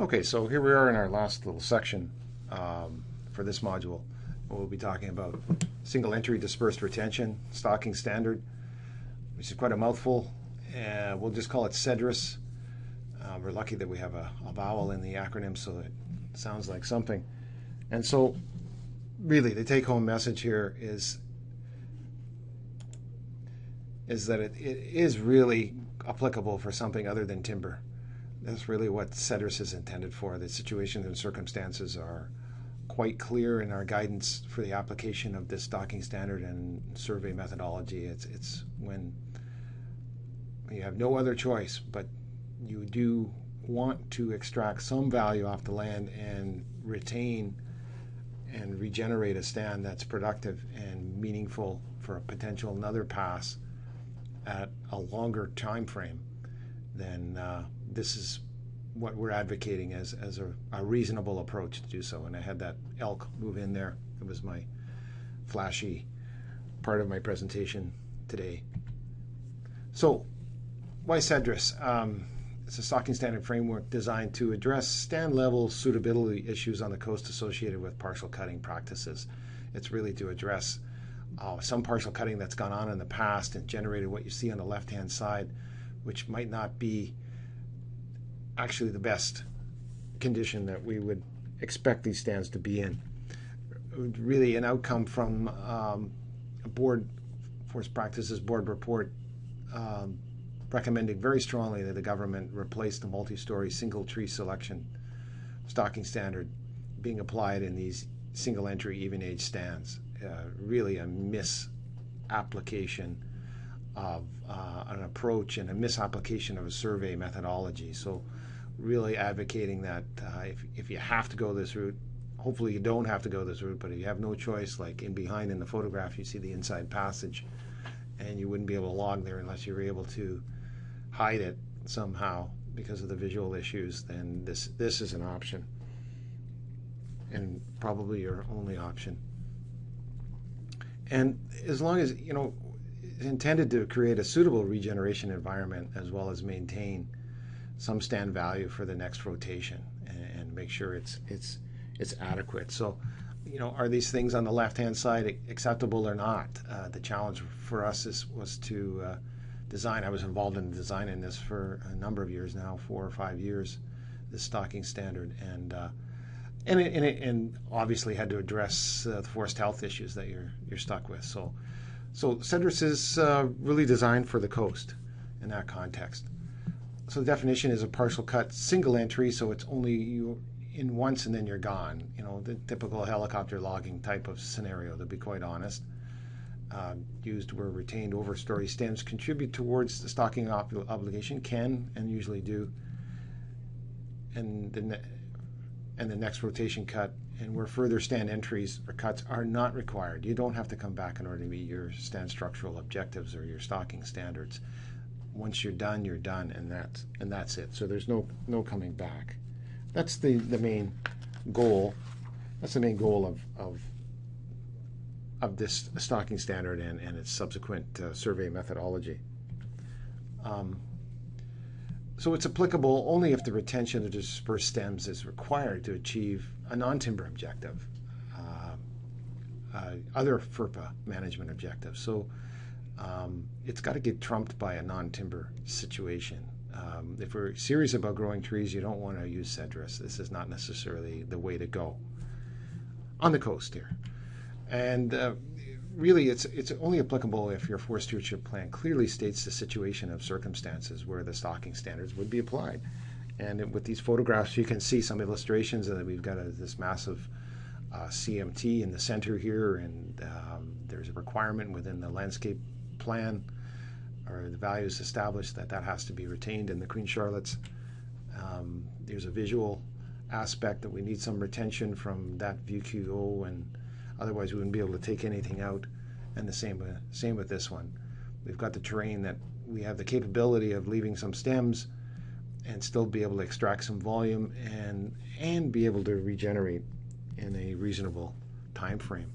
Okay, so here we are in our last little section for this module. We'll be talking about single entry dispersed retention, stocking standard, which is quite a mouthful. We'll just call it CEDRS. We're lucky that we have a vowel in the acronym so that it sounds like something. And so, really, the take home message here is that it is really applicable for something other than timber. That's really what CEDRS is intended for. The situations and circumstances are quite clear in our guidance for the application of this stocking standard and survey methodology. It's when you have no other choice, but you do want to extract some value off the land and retain and regenerate a stand that's productive and meaningful for a potential another pass at a longer time frame, then this is what we're advocating as a reasonable approach to do so. And I had that elk move in there. It was my flashy part of my presentation today. So, why CEDRS? It's a stocking standard framework designed to address stand level suitability issues on the coast associated with partial cutting practices. It's really to address some partial cutting that's gone on in the past and generated what you see on the left-hand side, which might not be actually the best condition that we would expect these stands to be in. Really an outcome from a board, Forest Practices Board report recommending very strongly that the government replace the multi-story single tree selection stocking standard being applied in these single entry even age stands. Really a misapplication of an approach and a misapplication of a survey methodology. So really advocating that if you have to go this route, hopefully you don't have to go this route, but if you have no choice, like in behind in the photograph you see the inside passage, and you wouldn't be able to log there unless you were able to hide it somehow because of the visual issues, then this is an option, and probably your only option. And as long as, it's intended to create a suitable regeneration environment as well as maintain some stand value for the next rotation and make sure it's adequate. So, are these things on the left-hand side acceptable or not? The challenge for us was to design. I was involved in designing this for a number of years now, 4 or 5 years, this stocking standard, and obviously had to address the forest health issues that you're stuck with. So CEDRS is really designed for the coast in that context. So the definition is a partial cut single entry, so it's only you in once and then you're gone. The typical helicopter logging type of scenario, to be quite honest. Used where retained overstory stems contribute towards the stocking obligation, can and usually do, and the next rotation cut, and where further stand entries or cuts are not required. You don't have to come back in order to meet your stand structural objectives or your stocking standards. Once you're done, and that's it. So there's no coming back. That's the main goal. That's the main goal of this stocking standard and its subsequent survey methodology. So it's applicable only if the retention of dispersed stems is required to achieve a non-timber objective, other FERPA management objectives. So it's got to get trumped by a non-timber situation. If we're serious about growing trees, you don't want to use CEDRS. This is not necessarily the way to go on the coast here. And really, it's only applicable if your forest stewardship plan clearly states the situation of circumstances where the stocking standards would be applied. And with these photographs, you can see some illustrations that we've got this massive CMT in the center here, and there's a requirement within the landscape plan or the values established that has to be retained in the Queen Charlottes. There's a visual aspect that we need some retention from that VQO, and otherwise we wouldn't be able to take anything out. And the same with this one. We've got the terrain that we have the capability of leaving some stems and still be able to extract some volume and be able to regenerate in a reasonable time frame.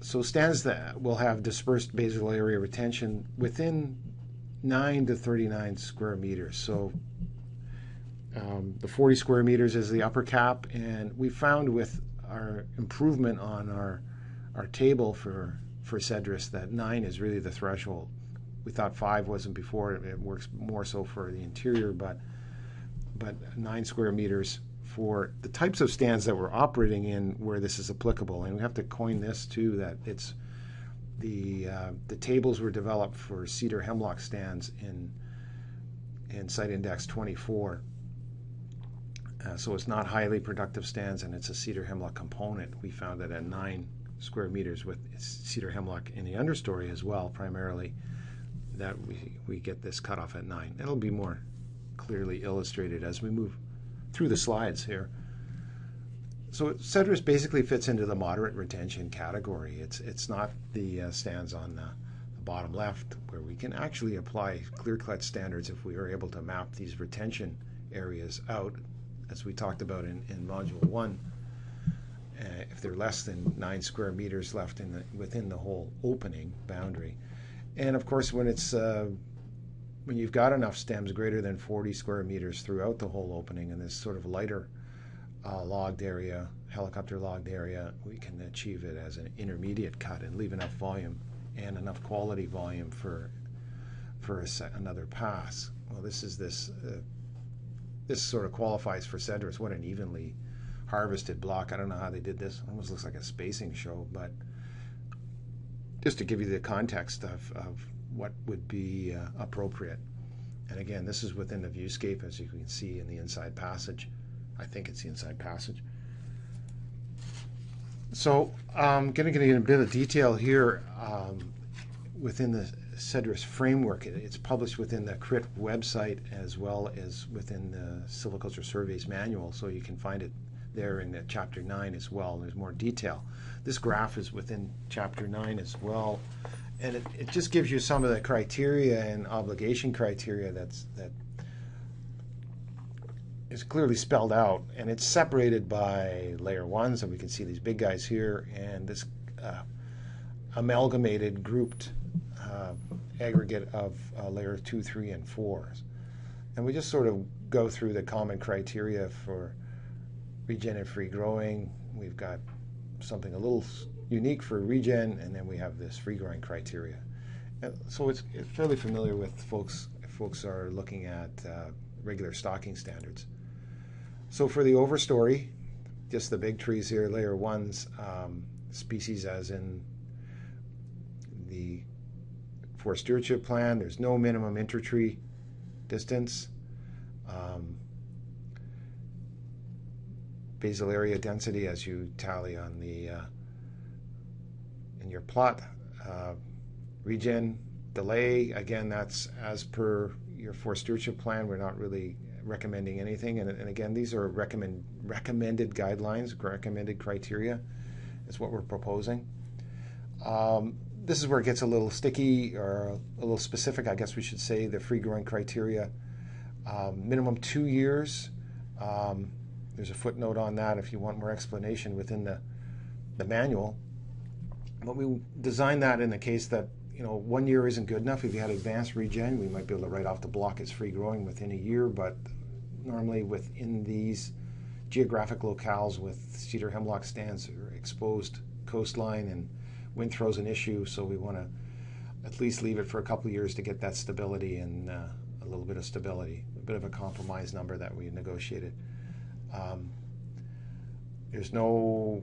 So stands that will have dispersed basal area retention within 9 to 39 square meters. So The 40 square meters is the upper cap, and we found with our improvement on our table for Cedrus that 9 is really the threshold. We thought 5 wasn't before. It works more so for the interior, but 9 square meters for the types of stands that we're operating in where this is applicable. And we have to coin this too, that it's the tables were developed for cedar hemlock stands in site index 24. So it's not highly productive stands, and it's a cedar hemlock component. We found that at 9 square meters with cedar hemlock in the understory as well, primarily, that we get this cutoff at 9. It'll be more clearly illustrated as we move through the slides here. So Cedrus basically fits into the moderate retention category. It's not the stands on the bottom left where we can actually apply clear-cut standards if we are able to map these retention areas out, as we talked about in Module 1. If they're less than 9 square meters left within the whole opening boundary. And of course, when you've got enough stems greater than 40 square meters throughout the whole opening in this sort of lighter logged area, helicopter logged area, we can achieve it as an intermediate cut and leave enough volume and enough quality volume for another pass. Well, this sort of qualifies for Cedrus. What an evenly harvested block. I don't know how they did this. It almost looks like a spacing show, but just to give you the context of what would be appropriate. And again, this is within the viewscape, as you can see in the inside passage. I think it's the inside passage. So I'm going to get in a bit of detail here within the Cedrus framework. It's published within the CRIT website as well as within the Silviculture Surveys manual, so you can find it there in Chapter 9 as well. There's more detail. This graph is within Chapter 9 as well, and it just gives you some of the criteria and obligation criteria that is clearly spelled out, and it's separated by layer 1, so we can see these big guys here, and this amalgamated, grouped aggregate of layer 2, 3, and 4. And we just sort of go through the common criteria for regen and free growing. We've got something a little unique for regen, and then we have this free growing criteria. So it's fairly familiar with folks if folks are looking at regular stocking standards. So for the overstory, just the big trees here, layer 1's species as in the Forest Stewardship Plan. There's no minimum intertree distance. Basal area density as you tally on the in your plot. Regen delay, again, that's as per your Forest Stewardship Plan. We're not really recommending anything, and again, these are recommended guidelines, recommended criteria is what we're proposing. This is where it gets a little sticky or a little specific, I guess we should say. The free growing criteria, minimum 2 years. There's a footnote on that if you want more explanation within the manual. But we designed that in the case that 1 year isn't good enough. If you had advanced regen, we might be able to write off the block as free growing within a year, but normally within these geographic locales with cedar hemlock stands or exposed coastline, and wind throw's an issue, so we want to at least leave it for a couple of years to get that stability and a little bit of stability, a bit of a compromise number that we negotiated. There's no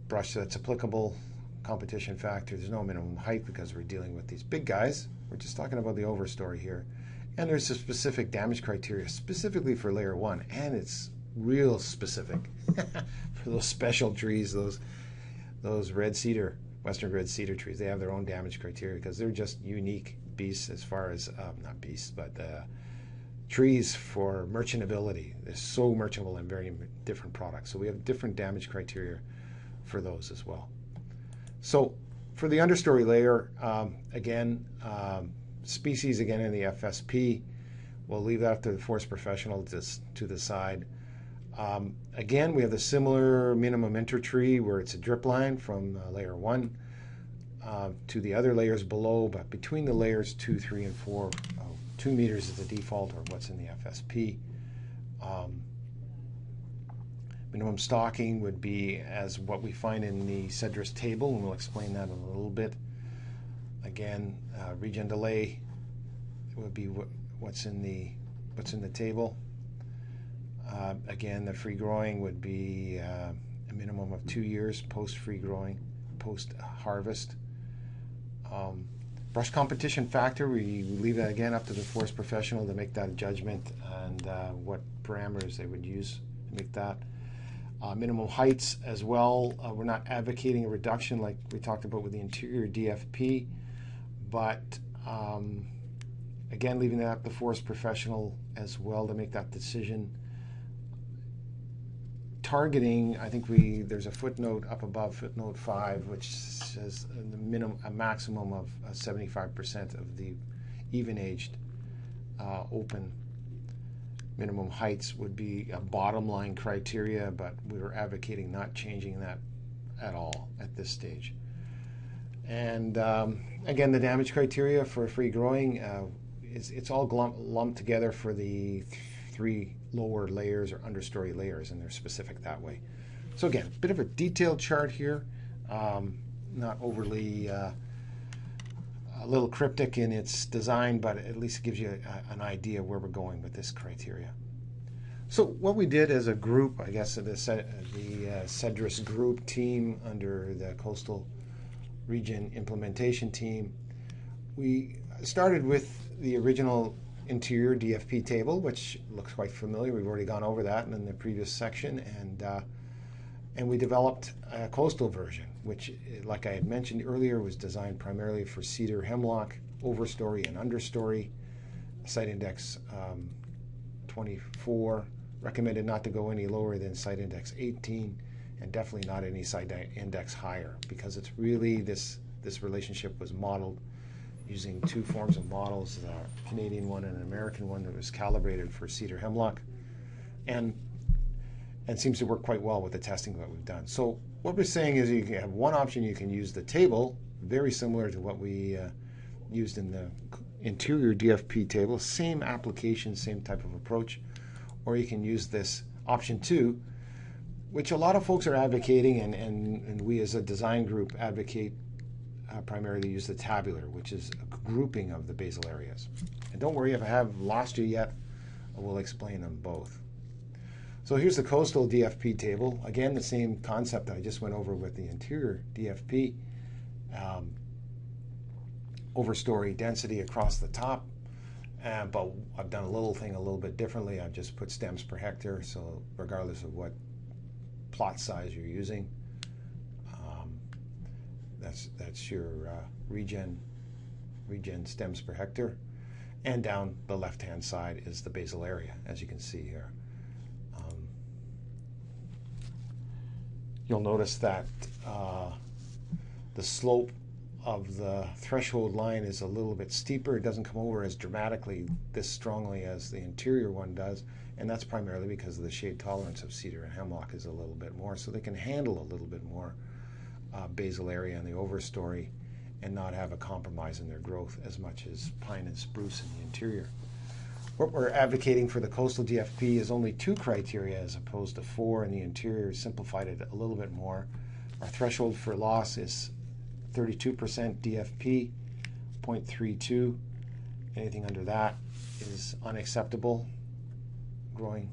brush that's applicable, competition factor. There's no minimum height because we're dealing with these big guys. We're just talking about the overstory here. And there's a specific damage criteria specifically for layer 1, and it's real specific for those special trees, those red cedar, western red cedar trees. They have their own damage criteria because they're just unique beasts as far as, not beasts, but trees for merchantability. They're so merchantable in very different products. So we have different damage criteria for those as well. So for the understory layer, again, species again in the FSP, we'll leave that to the forest professional to decide. Again, we have the similar minimum intertree where it's a drip line from layer 1 to the other layers below, but between the layers 2, 3, and 4, 2 meters is the default, or what's in the FSP. Um, Minimum stocking would be as what we find in the CEDRUS table, and we'll explain that in a little bit. Again, regen delay would be what's in the table. Again, the free growing would be a minimum of 2 years post free growing, post harvest. Brush competition factor, we leave that again up to the forest professional to make that judgment and what parameters they would use to make that. Minimum heights as well. We're not advocating a reduction like we talked about with the interior DFP, but again, leaving that up to the forest professional as well to make that decision. Targeting, I think there's a footnote up above, footnote 5, which says a maximum of 75% of the even-aged open. Minimum heights would be a bottom line criteria, but we were advocating not changing that at all at this stage. And again, the damage criteria for free growing, it's all lumped together for the 3 lower layers or understory layers, and they're specific that way. So again, a bit of a detailed chart here, not overly a little cryptic in its design, but at least it gives you an idea where we're going with this criteria. So what we did as a group, I guess the CEDRUS group team under the Coastal Region Implementation Team, we started with the original interior DFP table, which looks quite familiar. We've already gone over that in the previous section, and we developed a coastal version, which, like I had mentioned earlier, was designed primarily for cedar, hemlock, overstory and understory. Site index 24, recommended not to go any lower than site index 18, and definitely not any site index higher, because it's really this relationship was modeled using 2 forms of models, a Canadian one and an American one that was calibrated for cedar hemlock, and seems to work quite well with the testing that we've done. So what we're saying is you can have one option, you can use the table, very similar to what we used in the interior DFP table, same application, same type of approach, or you can use this option 2, which a lot of folks are advocating, and we as a design group advocate primarily use the tabular, which is a grouping of the basal areas. And don't worry if I have lost you yet, I will explain them both. So here's the coastal DFP table. Again, the same concept that I just went over with the interior DFP. Overstory density across the top, but I've done a little bit differently. I've just put stems per hectare, so regardless of what plot size you're using, that's your regen stems per hectare. And down the left-hand side is the basal area, as you can see here. You'll notice that the slope of the threshold line is a little bit steeper. It doesn't come over as dramatically, this strongly as the interior one does, and that's primarily because of the shade tolerance of cedar and hemlock is a little bit more, so they can handle a little bit more basal area in the overstory and not have a compromise in their growth as much as pine and spruce in the interior. What we're advocating for the coastal DFP is only 2 criteria as opposed to 4 in the interior, simplified it a little bit more. Our threshold for loss is 32% DFP, 0.32. Anything under that is unacceptable, growing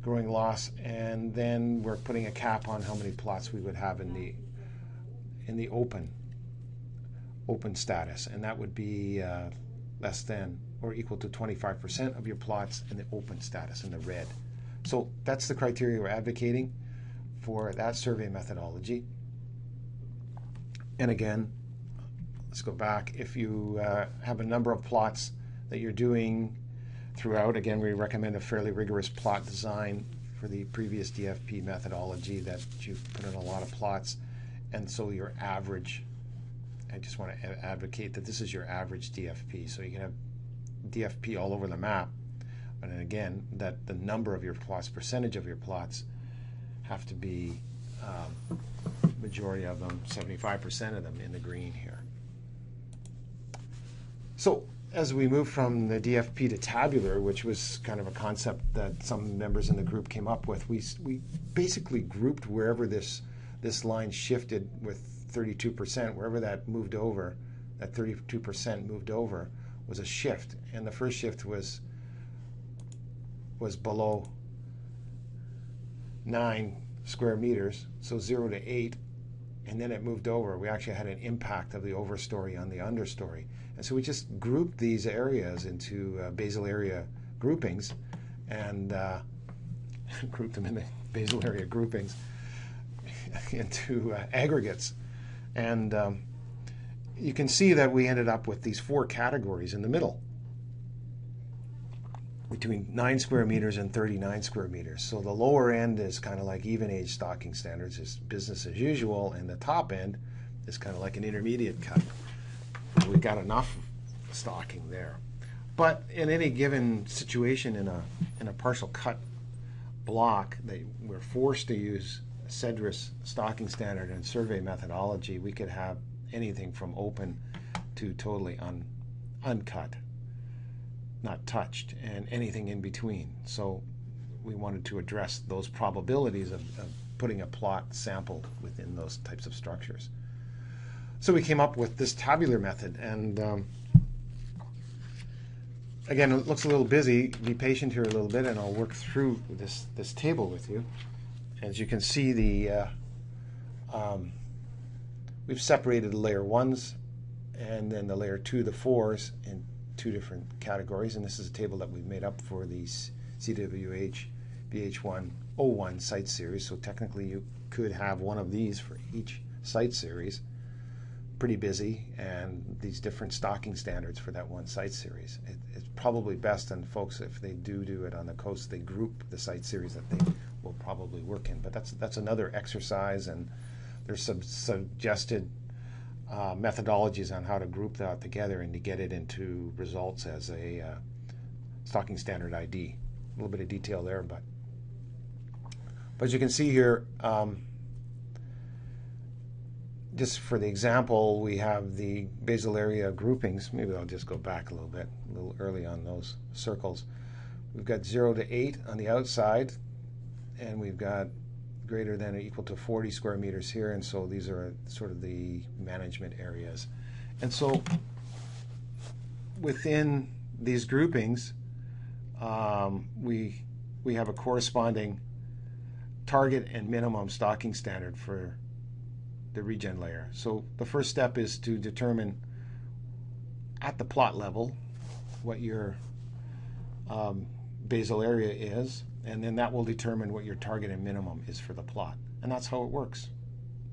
loss. And then we're putting a cap on how many plots we would have in the open status, and that would be less than or equal to 25% of your plots in the open status in the red. So that's the criteria we're advocating for that survey methodology. And again, let's go back. If you have a number of plots that you're doing throughout, again, we recommend a fairly rigorous plot design for the previous DFP methodology that you've put in a lot of plots. And so your average, I just want to advocate that this is your average DFP. So you can have DFP all over the map, but then again, that the number of your plots, percentage of your plots, have to be majority of them, 75% of them in the green here. So as we moved from the DFP to tabular, which was kind of a concept that some members in the group came up with, we basically grouped wherever this line shifted with 32%, wherever that moved over, that 32% moved over, was a shift. And the first shift was below 9 square meters, so 0 to 8, and then it moved over. We actually had an impact of the overstory on the understory. And so we just grouped these areas into basal area groupings and grouped them in the basal area groupings into aggregates. And you can see that we ended up with these 4 categories in the middle, between 9 square meters and 39 square meters. So the lower end is kind of like even age stocking standards, is business as usual, and the top end is kind of like an intermediate cut. We got enough stocking there. But in any given situation in a partial cut block, we're forced to use CEDRUS stocking standard and survey methodology. We could have anything from open to totally uncut, not touched, and anything in between. So we wanted to address those probabilities of putting a plot sample within those types of structures. So we came up with this tabular method, and again, it looks a little busy. Be patient here a little bit, and I'll work through this table with you. As you can see, we've separated the layer 1s and then the layer 2, the 4s, in 2 different categories, and this is a table that we've made up for the CWH BH101 site series. So technically you could have one of these for each site series. Pretty busy, and these different stocking standards for that one site series. It's probably best, and folks, if they do it on the coast, they group the site series that they will probably work in. But that's another exercise, and there's some suggested methodologies on how to group that together and to get it into results as a stocking standard ID. A little bit of detail there, but as you can see here, just for the example, we have the basal area groupings. Maybe I'll just go back a little early on those circles. We've got 0 to 8 on the outside, and we've got greater than or equal to 40 square meters here, and so these are sort of the management areas. And so within these groupings, we have a corresponding target and minimum stocking standard for the regen layer. So the first step is to determine at the plot level what your basal area is, and then that will determine what your target and minimum is for the plot. And that's how it works,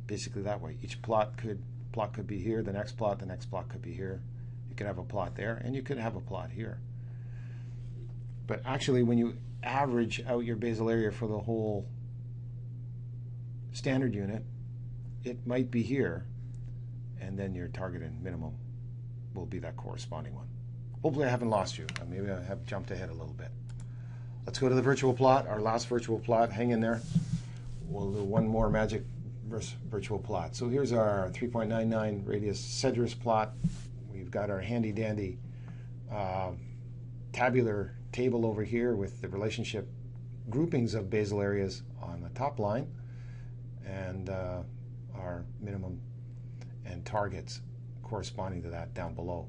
basically that way. Each plot could be here, the next plot could be here. You could have a plot there, and you could have a plot here. But actually, when you average out your basal area for the whole standard unit, it might be here, and then your target and minimum will be that corresponding one. Hopefully I haven't lost you. Maybe I have jumped ahead a little bit. Let's go to the virtual plot, our last virtual plot. Hang in there. We'll do one more magic virtual plot. So here's our 3.99 radius CEDRUS plot. We've got our handy dandy tabular table over here with the relationship groupings of basal areas on the top line, and our minimum and targets corresponding to that down below.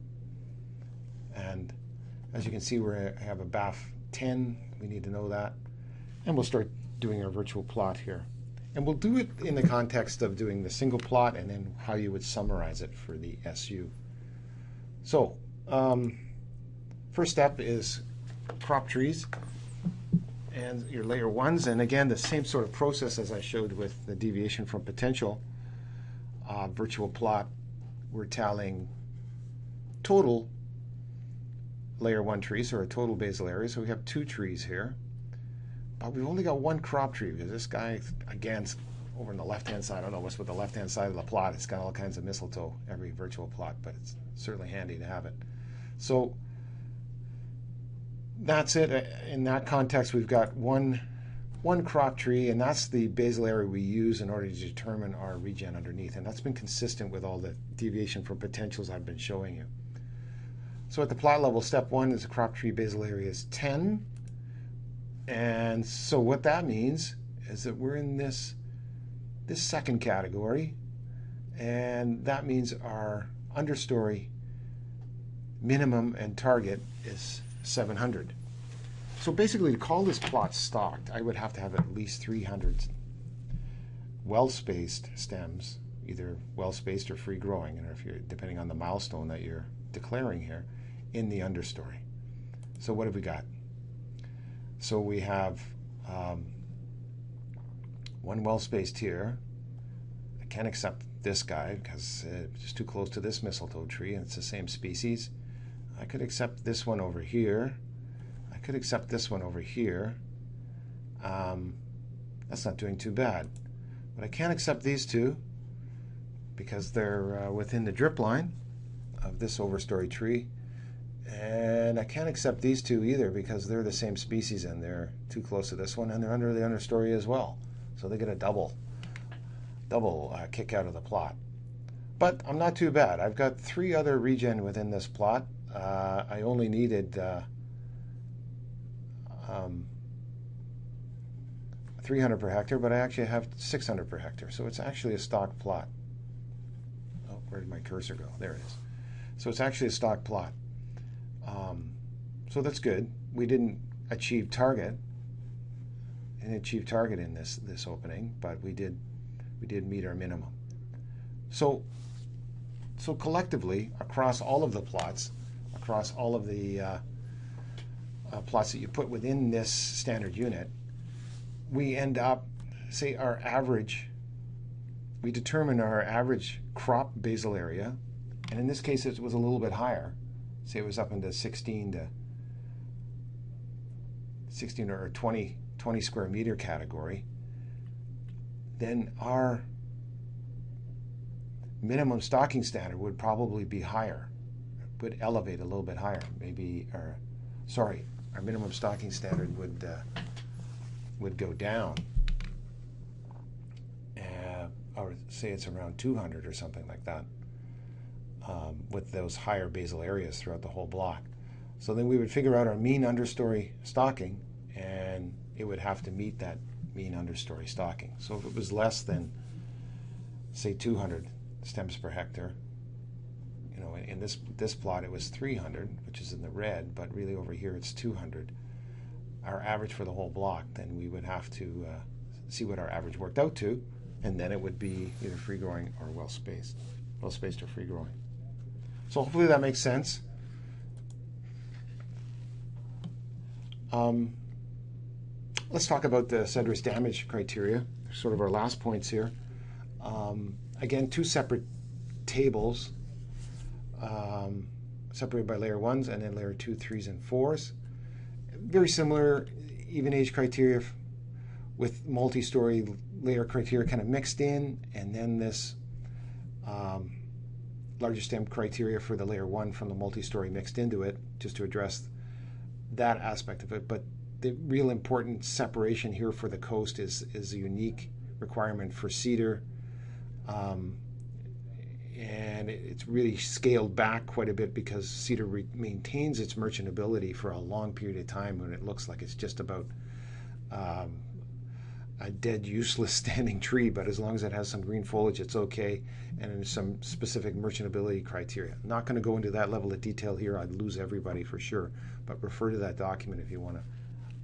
And as you can see, we have a BAF 10. We need to know that. And we'll start doing our virtual plot here. And we'll do it in the context of doing the single plot and then how you would summarize it for the SU. So, first step is crop trees and your layer 1s. And again, the same sort of process as I showed with the deviation from potential. Virtual plot, we're tallying total layer 1 trees, or a total basal area. So we have 2 trees here, but we've only got 1 crop tree because this guy, again, over on the left-hand side, I don't know what's with the left-hand side of the plot. It's got all kinds of mistletoe, every virtual plot, but it's certainly handy to have it. So that's it. In that context, we've got one crop tree, and that's the basal area we use in order to determine our regen underneath, and that's been consistent with all the deviation from potentials I've been showing you. So at the plot level, step 1 is the crop tree basal area is 10. And so what that means is that we're in this second category, and that means our understory minimum and target is 700. So basically, to call this plot stocked, I would have to have at least 300 well-spaced stems, either well-spaced or free-growing, and if you're depending on the milestone that you're declaring here, in the understory. So what have we got? So we have one well-spaced here. I can't accept this guy because it's too close to this mistletoe tree, and it's the same species. I could accept this one over here. I could accept this one over here. That's not doing too bad. But I can't accept these two because they're within the drip line of this overstory tree. And I can't accept these two either because they're the same species and they're too close to this one, and they're under the understory as well. So they get a double kick out of the plot. But I'm not too bad. I've got 3 other regen within this plot. I only needed 300 per hectare, but I actually have 600 per hectare. So it's actually a stock plot. Oh, where did my cursor go? There it is. So it's actually a stock plot. So that's good. We didn't achieve target. And achieve target in this opening, but we did meet our minimum. So collectively, across all of the plots, across all of the plots that you put within this standard unit, we end up, say, our average. We determine our average crop basal area, and in this case, it was a little bit higher. Say it was up into 16 or 20 square meter category. Then our minimum stocking standard would probably be higher, would elevate a little bit higher. Maybe, our minimum stocking standard would go down, or say it's around 200 or something like that, with those higher basal areas throughout the whole block. So then we would figure out our mean understory stocking, and it would have to meet that mean understory stocking. So if it was less than, say, 200 stems per hectare, you know, in this plot it was 300, which is in the red, but really over here it's 200. Our average for the whole block, then we would have to see what our average worked out to, and then it would be either free growing or well spaced or free growing. So hopefully that makes sense. Let's talk about the Cedrus damage criteria, sort of our last points here. Again, 2 separate tables, separated by layer 1s and then layer 2, 3s, and 4s. Very similar even age criteria with multi-story layer criteria kind of mixed in, and then this larger stem criteria for the layer 1 from the multi-story mixed into it, just to address that aspect of it. But the real important separation here for the coast is a unique requirement for cedar, and it's really scaled back quite a bit because cedar maintains its merchantability for a long period of time when it looks like it's just about a dead, useless standing tree, but as long as it has some green foliage, it's okay, and there's some specific merchantability criteria. I'm not going to go into that level of detail here. I'd lose everybody for sure, but refer to that document if you want to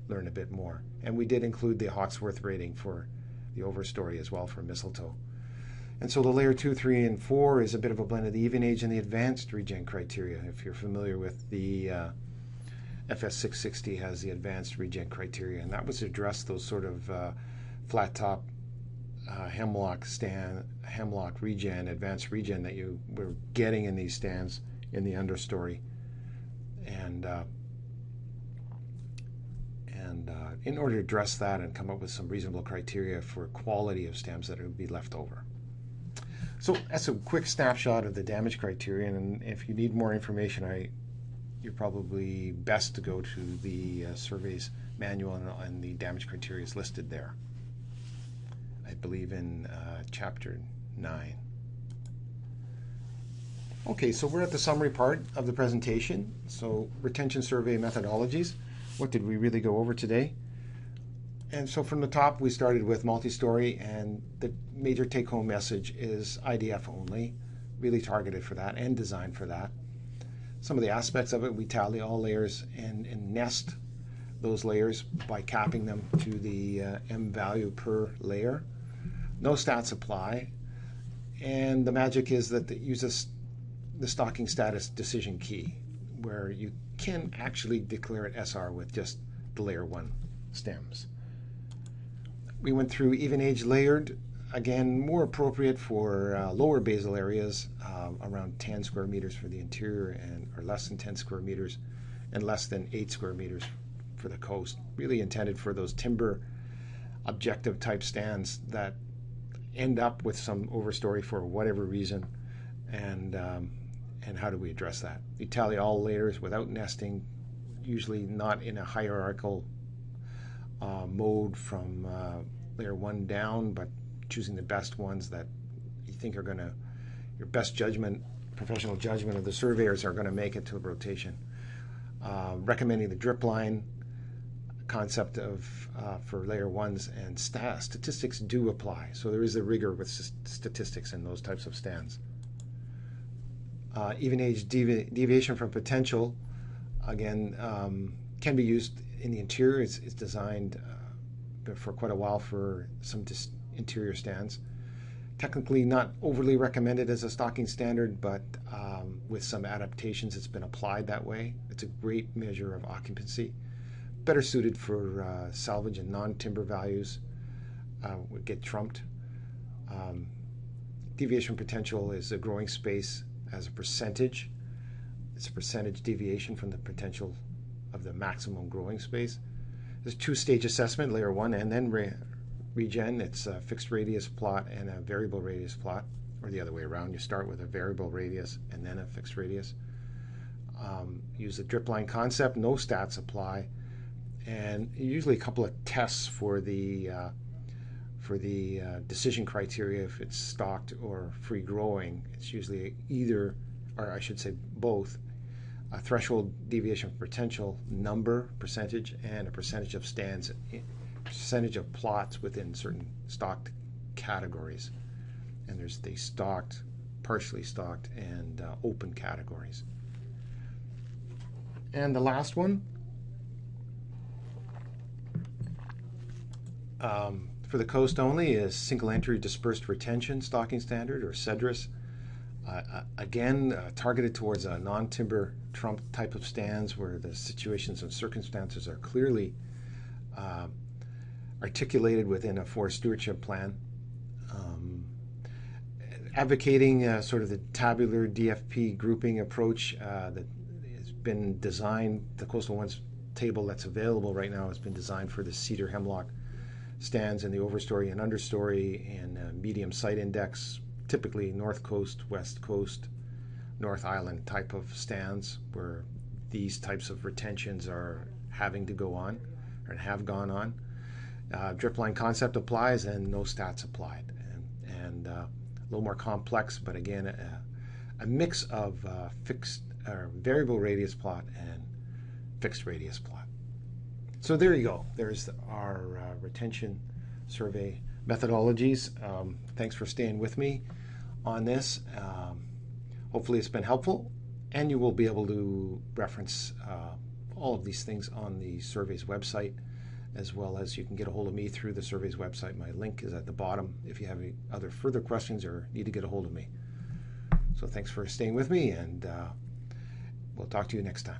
learn a bit more. And we did include the Hawksworth rating for the overstory as well for mistletoe. And so the layer 2, 3, and 4 is a bit of a blend of the even age and the advanced regen criteria. If you're familiar with the FS660 has the advanced regen criteria, and that was to address those sort of flat top hemlock regen, advanced regen that you were getting in these stands in the understory. And in order to address that and come up with some reasonable criteria for quality of stems that would be left over. So that's a quick snapshot of the damage criteria, and if you need more information, you're probably best to go to the surveys manual, and the damage criteria is listed there. I believe in chapter 9. Okay, so we're at the summary part of the presentation. So retention survey methodologies. What did we really go over today? And so from the top, we started with multi-story, and the major take-home message is IDF only, really targeted for that and designed for that. Some of the aspects of it, we tally all layers and nest those layers by capping them to the M value per layer. No stats apply, and the magic is that it uses the stocking status decision key, where you can actually declare it SR with just the layer 1 stems. We went through even age layered, again more appropriate for lower basal areas, around 10 square meters for the interior or less than 10 square meters and less than 8 square meters for the coast. Really intended for those timber objective type stands that end up with some overstory for whatever reason, and how do we address that? We tally all layers without nesting, usually not in a hierarchical mode from layer 1 down, but choosing the best ones that you think are going to, your best judgment, professional judgment of the surveyors are going to make it to the rotation. Recommending the drip line concept of for layer 1s, and statistics do apply. So there is a rigor with statistics in those types of stands. Even age deviation from potential, again, can be used in the interior. It's designed for quite a while for some interior stands. Technically not overly recommended as a stocking standard, but with some adaptations it's been applied that way. It's a great measure of occupancy. Better suited for salvage and non-timber values, would get trumped. Deviation potential is a growing space as a percentage. It's a percentage deviation from the potential of the maximum growing space. There's two-stage assessment, layer 1 and then regen. It's a fixed radius plot and a variable radius plot, or the other way around. You start with a variable radius and then a fixed radius. Use the drip line concept. No stats apply, and usually a couple of tests for the decision criteria. If it's stocked or free growing, it's usually either, or I should say both, a threshold deviation from potential number, percentage, and a percentage of stands, percentage of plots within certain stocked categories. And there's the stocked, partially stocked, and open categories. And the last one, for the coast only, is single entry dispersed retention stocking standard, or CEDRS. Again, targeted towards a non-timber trump type of stands where the situations and circumstances are clearly articulated within a forest stewardship plan. Advocating sort of the tabular DFP grouping approach that has been designed. The Coastal Ones table that's available right now has been designed for the cedar hemlock stands in the overstory and understory, and medium site index, typically North Coast, West Coast, North Island type of stands where these types of retentions are having to go on or have gone on. Drip line concept applies and no stats applied, and a little more complex, but again a mix of fixed or variable radius plot and fixed radius plot. So there you go. There's our retention survey methodologies. Thanks for staying with me on this. Hopefully it's been helpful, and you will be able to reference all of these things on the survey's website, as well as you can get a hold of me through the survey's website. My link is at the bottom if you have any other further questions or need to get a hold of me. So thanks for staying with me, and we'll talk to you next time.